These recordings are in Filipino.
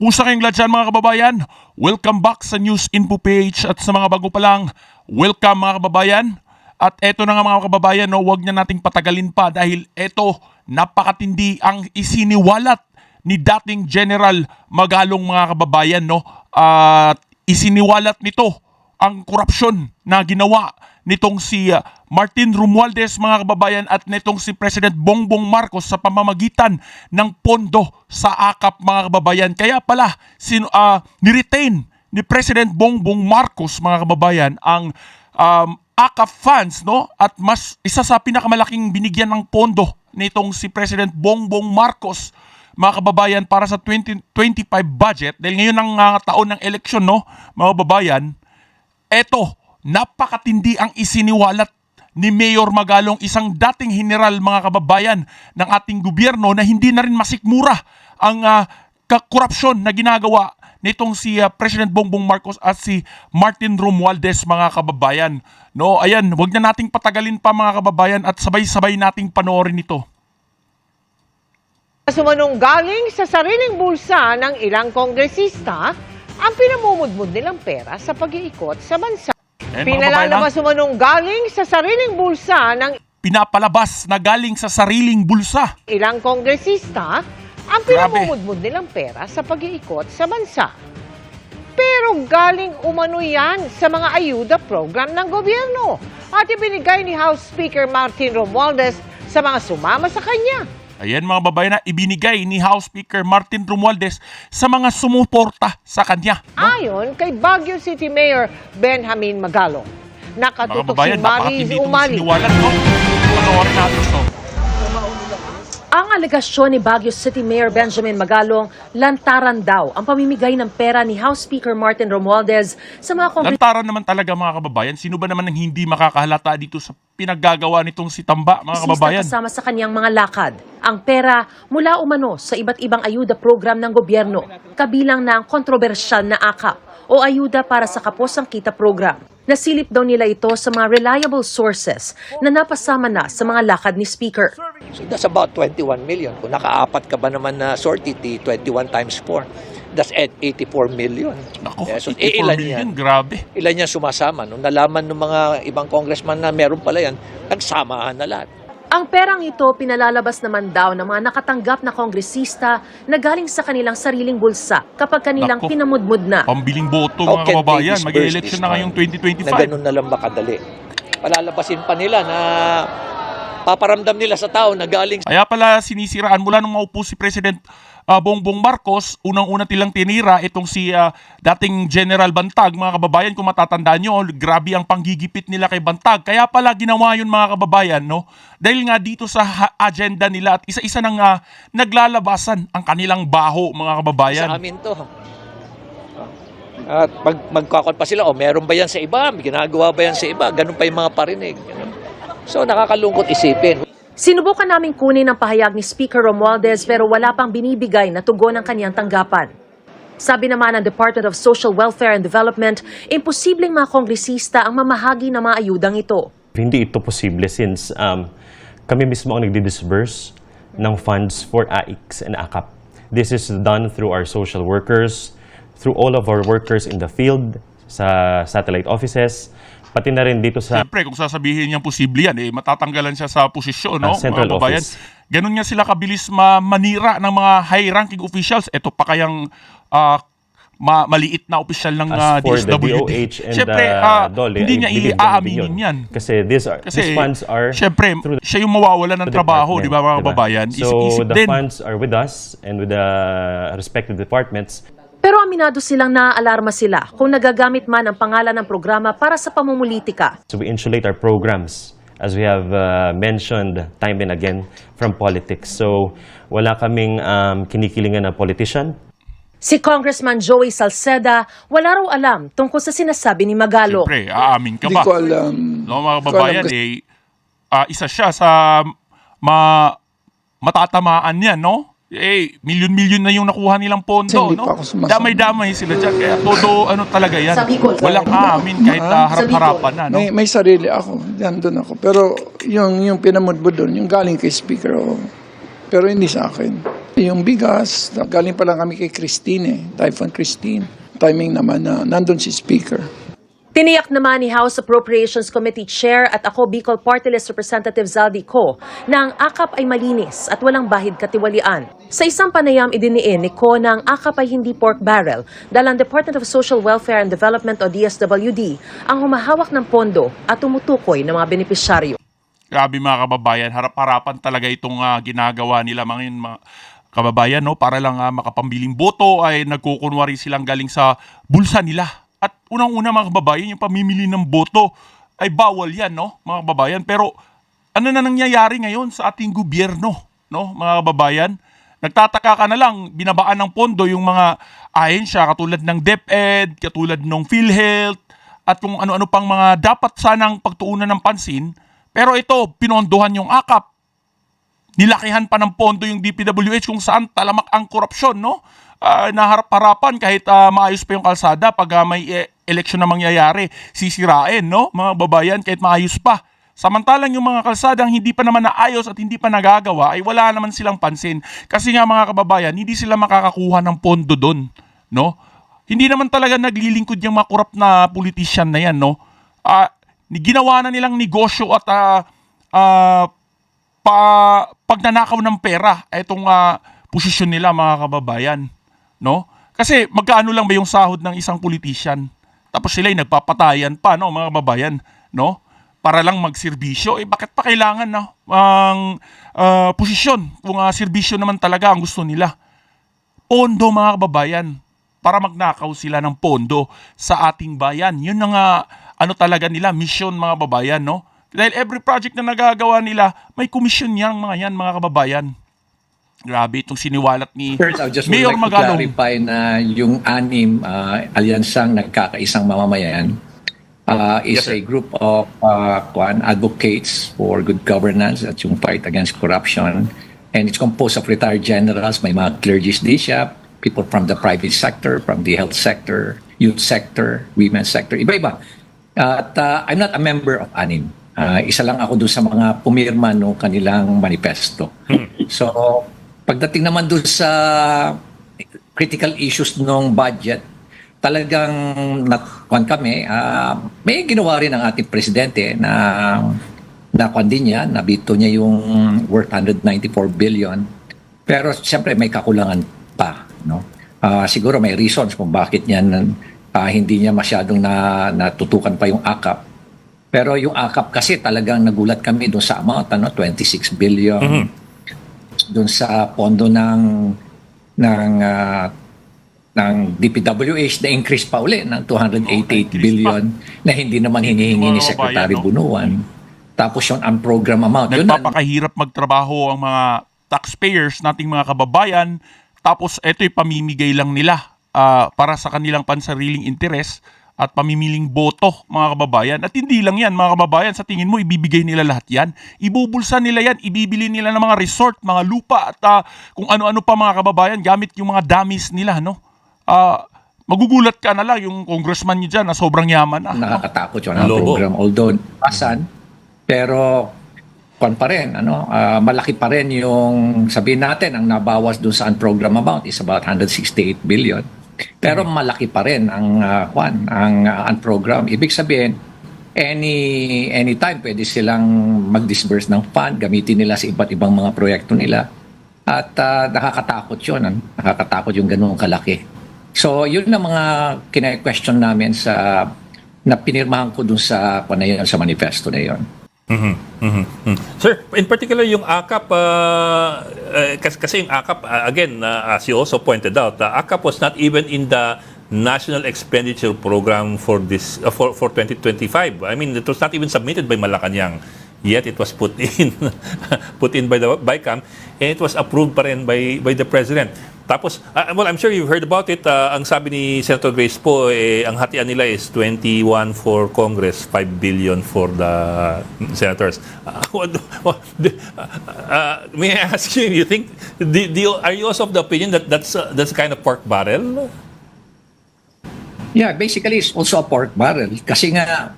Kumusta kayong lahat dyan mga kababayan? Welcome back sa News Info page at sa mga bago pa lang, welcome mga kababayan. At eto na nga mga kababayan, no, huwag na nating patagalin pa dahil eto, napakatindi ang isiniwalat ni dating General Magalong mga kababayan. No? At isiniwalat nito ang korupsyon na ginawa nitong si Martin Romualdez mga kababayan at nitong si President Bongbong Marcos sa pamamagitan ng pondo sa AKAP mga kababayan. Kaya pala niretain ni President Bongbong Marcos mga kababayan ang AKAP funds, no? At isa sa pinakamalaking binigyan ng pondo nitong si President Bongbong Marcos mga kababayan para sa 2025 budget dahil ngayon ang taon ng eleksyon, no mga kababayan. Eto, napakatindi ang isiniwalat ni Mayor Magalong, isang dating general mga kababayan ng ating gobyerno na hindi na rin masikmura ang korupsyon na ginagawa nitong si President Bongbong Marcos at si Martin Romualdez mga kababayan. No, ayan, wag na nating patagalin pa mga kababayan at sabay-sabay nating panoorin ito. Sumanong galing sa sariling bulsa ng ilang kongresista ang pinamumudmud nilang pera sa pag-iikot sa bansa. Pinalalabas sumanong galing sa sariling bulsa ng pinapalabas na galing sa sariling bulsa ilang kongresista ang pinamumudmud nilang pera sa pag-iikot sa bansa. Pero galing umano yan sa mga ayuda program ng gobyerno at ibinigay ni House Speaker Martin Romualdez sa mga sumama sa kanya. Ayan mga babayan na ibinigay ni House Speaker Martin Romualdez sa mga sumuporta sa kanya. No? Ayon kay Baguio City Mayor Benjamin Magalong, nakatutok si Maris Umali. No? Panoorin natin to. Ang alegasyon ni Baguio City Mayor Benjamin Magalong, lantaran daw ang pamimigay ng pera ni House Speaker Martin Romualdez sa mga lantaran naman talaga mga kababayan. Sino ba naman ang hindi makakahalata dito sa pinaggagawa nitong si Tamba mga kababayan? Kasama sa kanyang mga lakad. Ang pera mula umano sa iba't ibang ayuda program ng gobyerno, kabilang na ang kontrobersyal na AKAP o ayuda para sa kapos ang kita program. Nasilip daw nila ito sa mga reliable sources na napasama na sa mga lakad ni Speaker. So that's about 21 million. Kung nakaapat ka ba naman na sortie, 21 times 4, that's 84 million. Naku, so 84 ilan million, yan? grabe. Ilan yan sumasama? Nung nalaman ng mga ibang congressman na meron pala yan, nagsamahan na lahat. Ang perang ito pinalalabas naman daw ng mga nakatanggap na kongresista na galing sa kanilang sariling bulsa kapag kanilang pinamudmud na. Pambiling boto mga kababayan, mag-election na ngayong 2025. Na ganun na lang ba kadali? Palalabasin pa nila na paparamdam nila sa tao na galing. Kaya pala sinisiraan mula nung maupo si President Bongbong Marcos, unang-una tilang tinira itong si dating General Bantag, mga kababayan, kung matatandaan nyo, grabe ang panggigipit nila kay Bantag. Kaya pala ginawa yun mga kababayan, no? Dahil nga dito sa agenda nila at isa-isa nang naglalabasan ang kanilang baho, mga kababayan. Sa amin to. At pag magkakot pa sila, meron ba yan sa iba? May ginagawa ba yan sa iba? Ganun pa yung mga parinig. So nakakalungkot isipin. Sinubukan naming kunin ang pahayag ni Speaker Romualdez pero wala pang binibigay na tugon ng kanyang tanggapan. Sabi naman ng Department of Social Welfare and Development, imposibleng mga kongresista ang mamahagi ng mga ayudang ito. Hindi ito posible since kami mismo ang nagdi-disburse ng funds for AICS and AKAP. This is done through our social workers, through all of our workers in the field, sa satellite offices, pati na rin dito sa... Siyempre, kung sasabihin niyang posible yan, matatanggalan siya sa posisyon, no? Central office. Ganun nga sila kabilis manira ng mga high-ranking officials. Ito pa kayang maliit na opisyal ng As for the DSWD. DOH and Siyempre, DOLE, hindi niya iaaminin yan. Kasi these funds are... Siyempre, siya yung mawawala ng trabaho, di ba mga kababayan? So Isip the din. funds are with us and with the respective departments. Pero aminado silang naaalarma sila kung nagagamit man ang pangalan ng programa para sa pamumulitika. So we insulate our programs, as we have mentioned time and again, from politics. So wala kaming kinikilingan na politician. Si Congressman Joey Salceda, wala raw alam tungkol sa sinasabi ni Magalong. Siyempre, aamin ka ba? Hindi ko alam. No, mga kababayan, isa siya sa matatamaan yan, no? Milyon-milyon na yung nakuha nilang pondo, no? Damay-damay sila dyan. Kaya todo, talaga yan. Walang aamin kahit harap-harapan na, no? May sarili ako. Doon ako. Pero yung pinamudbud doon, yung galing kay Speaker, pero hindi sa akin. Yung bigas, galing pa lang kami kay Christine Typhoon Christine. Timing naman na nandun si Speaker. Tiniyak naman ni House Appropriations Committee Chair at ako Bicol Party List Representative Zaldi Co na ang AKAP ay malinis at walang bahid katiwalian. Sa isang panayam idiniin ni Co na ang AKAP ay hindi pork barrel dahil ang Department of Social Welfare and Development o DSWD ang humahawak ng pondo at tumutukoy ng mga benepisyaryo. Grabe mga kababayan, harap-harapan talaga itong ginagawa nila mga kababayan, no? Para lang makapambiling boto ay nagkukunwari silang galing sa bulsa nila. At unang-una mga kababayan, yung pamimili ng boto ay bawal yan, no? Mga kababayan. Pero ano na nangyayari ngayon sa ating gobyerno, no? Mga kababayan, nagtataka ka na lang, binabaan ng pondo yung mga ahensya katulad ng DepEd, katulad ng PhilHealth, at kung ano-ano pang mga dapat sanang pagtuunan ng pansin. Pero ito, pinondohan yung AKAP. Nilakihan pa ng pondo yung DPWH kung saan talamak ang korupsyon, no? Naharap-harapan kahit maayos pa yung kalsada pag may eleksyon na mangyayari, sisirain, no? Mga babayan, kahit maayos pa. Samantalang yung mga kalsadang hindi pa naman naayos at hindi pa nagagawa, ay wala naman silang pansin. Kasi nga mga kababayan, hindi sila makakakuha ng pondo doon, no? Hindi naman talaga naglilingkod yung mga korap na politician na yan, no? Ginawa na nilang negosyo at pagnanakaw ng pera itong posisyon nila mga kababayan, no? Kasi magkano lang ba yung sahod ng isang politician? Tapos sila ay nagpapatayan pa, no, mga kababayan, no? Para lang magserbisyo. Bakit pa kailangan ang posisyon kung serbisyo naman talaga ang gusto nila? Pondo mga kababayan, para magnakaw sila ng pondo sa ating bayan. Yun ang ano talaga nila, mission mga kababayan, no? Dahil every project na nagagawa nila, may komisyon yan mga kababayan. Grabe itong siniwalat ni First, I just would Mayor like to Magalong. clarify na yung anim alyansang nagkakaisang mamamayan is a group of advocates for good governance at yung fight against corruption. And it's composed of retired generals, may mga clergies din siya, people from the private sector, from the health sector, youth sector, women's sector, iba-iba. At I'm not a member of ANIM. Isa lang ako doon sa mga pumirma no kanilang manifesto. So, pagdating naman doon sa critical issues ng budget, talagang natkuhan kami, may ginawa rin ang ating presidente na nakuhan din niya, nabito niya yung worth 194 billion. Pero siyempre may kakulangan pa. No? Siguro may reasons kung bakit niya hindi niya masyadong natutukan pa yung AKAP. Pero yung AKAP kasi talagang nagulat kami doon sa amount, 26 billion. Doon sa pondo ng DPWH na increase pa uli ng 288 billion na hindi naman hinihingi ni Secretary Bunuan. Tapos yung unprogram amount. Nagpapakahirap magtrabaho ang mga taxpayers nating mga kababayan. Tapos ito'y pamimigay lang nila para sa kanilang pansariling interes at pamimiling boto mga kababayan. At hindi lang yan mga kababayan, sa tingin mo ibibigay nila lahat yan? Ibubulsa nila yan, ibibili nila ng mga resort, mga lupa at kung ano-ano pa mga kababayan gamit yung mga dummies nila, no? Magugulat ka na lang yung congressman nyo dyan na sobrang yaman. Nakakatakot yun ang program. Although pasan, pero kon pa rin, malaki pa rin yung sabihin natin ang nabawas dun sa program amount is about 168 billion. Pero malaki pa rin ang unprogram. Ibig sabihin, anytime pwede silang mag-disburse ng fund, gamitin nila sa iba't ibang mga proyekto nila. At nakakatakot yun. Nakakatakot yung ganung kalaki. So, yun na mga kine-question namin na pinirmahan ko dun sa manifesto na yun. Sir, in particular yung AKAP, kasi yung AKAP, again, as you also pointed out, the AKAP was not even in the National Expenditure Program for 2025. I mean, it was not even submitted by Malacanang. Yet it was put in by the BICAM, and it was approved pa rin by the President. Tapos, well, I'm sure you've heard about it. Ang sabi ni Senator Grace po, ang hatian nila is 21 for Congress, 5 billion for the senators. May I ask you think, are you also of the opinion that that's kind of pork barrel? Yeah, basically it's also a pork barrel. Kasi nga,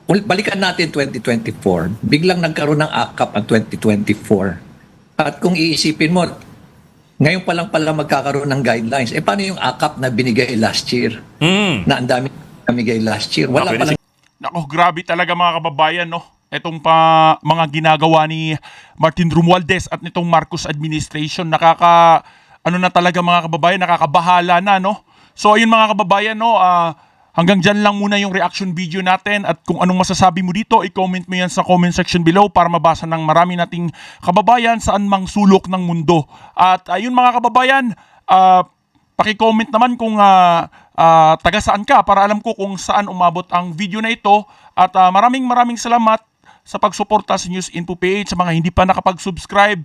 balikan natin 2024, biglang nagkaroon ng AKAP ang 2024. At kung iisipin mo, Ngayon pa lang pala magkakaroon ng guidelines. Paano yung AKAP na binigay last year? Na ang dami binigay last year. Wala Okay, pa lang. Nako, grabe talaga mga kababayan, no? Itong mga ginagawa ni Martin Romualdez at nitong Marcos administration, ano na talaga mga kababayan, nakakabahala na, no? So ayun mga kababayan, no, hanggang dyan lang muna yung reaction video natin, at kung anong masasabi mo dito, i-comment mo yan sa comment section below para mabasa ng marami nating kababayan saan mang sulok ng mundo. At ayun mga kababayan, paki-comment naman kung taga saan ka para alam ko kung saan umabot ang video na ito. At maraming salamat sa pagsuporta sa News Info PH. Sa mga hindi pa nakapag-subscribe,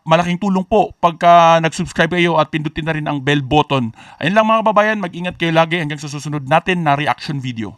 malaking tulong po pagka nag-subscribe kayo at pindutin na rin ang bell button. Ayun lang mga kababayan, mag-ingat kayo lagi hanggang sa susunod natin na reaction video.